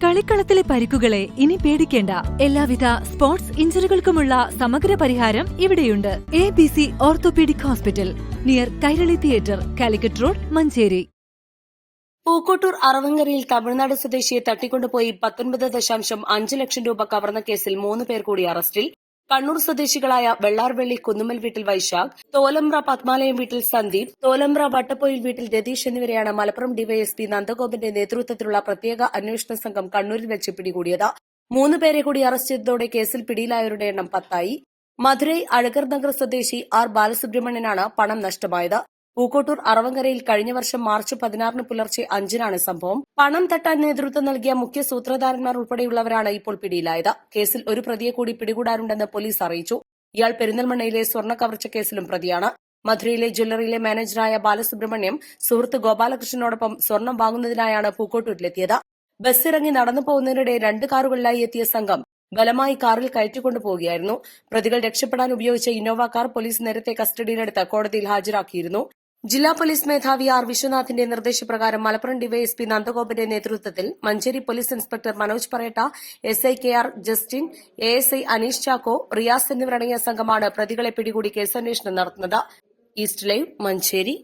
കളിക്കളത്തിലെ പരിക്കുകളെ ഇനി പേടിക്കേണ്ട. എല്ലാവിധ സ്പോർട്സ് ഇഞ്ചുറികൾക്കുമുള്ള സമഗ്ര പരിഹാരം ഇവിടെയുണ്ട്. ABC orthopaedic hospital, near Kairali theatre, Calicut road, Manjeri. Pookkottur അറവങ്കരയിൽ തമിഴ്നാട് സ്വദേശിയെ തട്ടിക്കൊണ്ടുപോയി 19.5 ലക്ഷം രൂപ കവർന്ന കേസിൽ 3 പേർ കൂടി അറസ്റ്റിൽ. കണ്ണൂർ സ്വദേശികളായ വെള്ളാർവെള്ളി കുന്നുമ്മൽ വീട്ടിൽ വൈശാഖ്, തോലമ്പ്ര പത്മാലയം വീട്ടിൽ സന്ദീപ്, തോലമ്പ്ര വട്ടപ്പൊയിൽ വീട്ടിൽ രതീഷ് എന്നിവരെയാണ് മലപ്പുറം ഡിവൈഎസ്പി നന്ദഗോപന്റെ നേതൃത്വത്തിലുള്ള പ്രത്യേക അന്വേഷണ സംഘം കണ്ണൂരിൽ വെച്ച് പിടികൂടിയത്. 3 പേരെ കൂടി അറസ്റ്റ് ചെയ്തതോടെ കേസിൽ പിടിയിലായവരുടെ എണ്ണം 10ആയി. മധുരൈ അഴകർ നഗർ സ്വദേശി ആർ ബാലസുബ്രഹ്മണ്യനാണ് പണം നഷ്ടമായത്. പൂക്കോട്ടൂർ അറവങ്കരയിൽ കഴിഞ്ഞ വർഷം മാർച്ച് 16 പുലർച്ചെ 5-നാണ് സംഭവം. പണം തട്ടാൻ നേതൃത്വം നൽകിയ മുഖ്യ സൂത്രധാരന്മാർ ഉൾപ്പെടെയുള്ളവരാണ് ഇപ്പോൾ പിടിയിലായത്. കേസിൽ ഒരു പ്രതിയെ കൂടി പിടികൂടാനുണ്ടെന്ന് പോലീസ് അറിയിച്ചു. ഇയാൾ പെരിന്തൽമണ്ണയിലെ സ്വർണ്ണ കവർച്ച കേസിലും പ്രതിയാണ്. മധുരയിലെ ജ്വല്ലറിയിലെ മാനേജറായ ബാലസുബ്രഹ്മണ്യം സുഹൃത്ത് ഗോപാലകൃഷ്ണനോടൊപ്പം സ്വർണം വാങ്ങുന്നതിനായാണ് പൂക്കോട്ടൂരിലെത്തിയത്. ബസ്സിറങ്ങി നടന്നു പോകുന്നതിനിടെ 2 കാറുകളിലായി എത്തിയ സംഘം ബലമായി കാറിൽ കയറ്റിക്കൊണ്ടുപോവുകയായിരുന്നു. പ്രതികൾ രക്ഷപ്പെടാൻ ഉപയോഗിച്ച ഇന്നോവ കാർ പോലീസ് നേരത്തെ കസ്റ്റഡിയിലെടുത്ത് കോടതിയിൽ ഹാജരാക്കിയിരുന്നു. ജില്ലാ പോലീസ് മേധാവി ആർ വിശ്വനാഥിന്റെ നിർദ്ദേശപ്രകാരം മലപ്പുറം ഡിവൈഎസ്പി നന്ദഗോപന്റെ നേതൃത്വത്തിൽ Manjeri police inspector Manoj Paretta, SI KR Justin, ASI Aneesh Chacko, Riyas എന്നിവരടങ്ങിയ സംഘമാണ് പ്രതികളെ പിടികൂടി കേസന്വേഷണം നടത്തുന്നത്. East Live, Manjeri.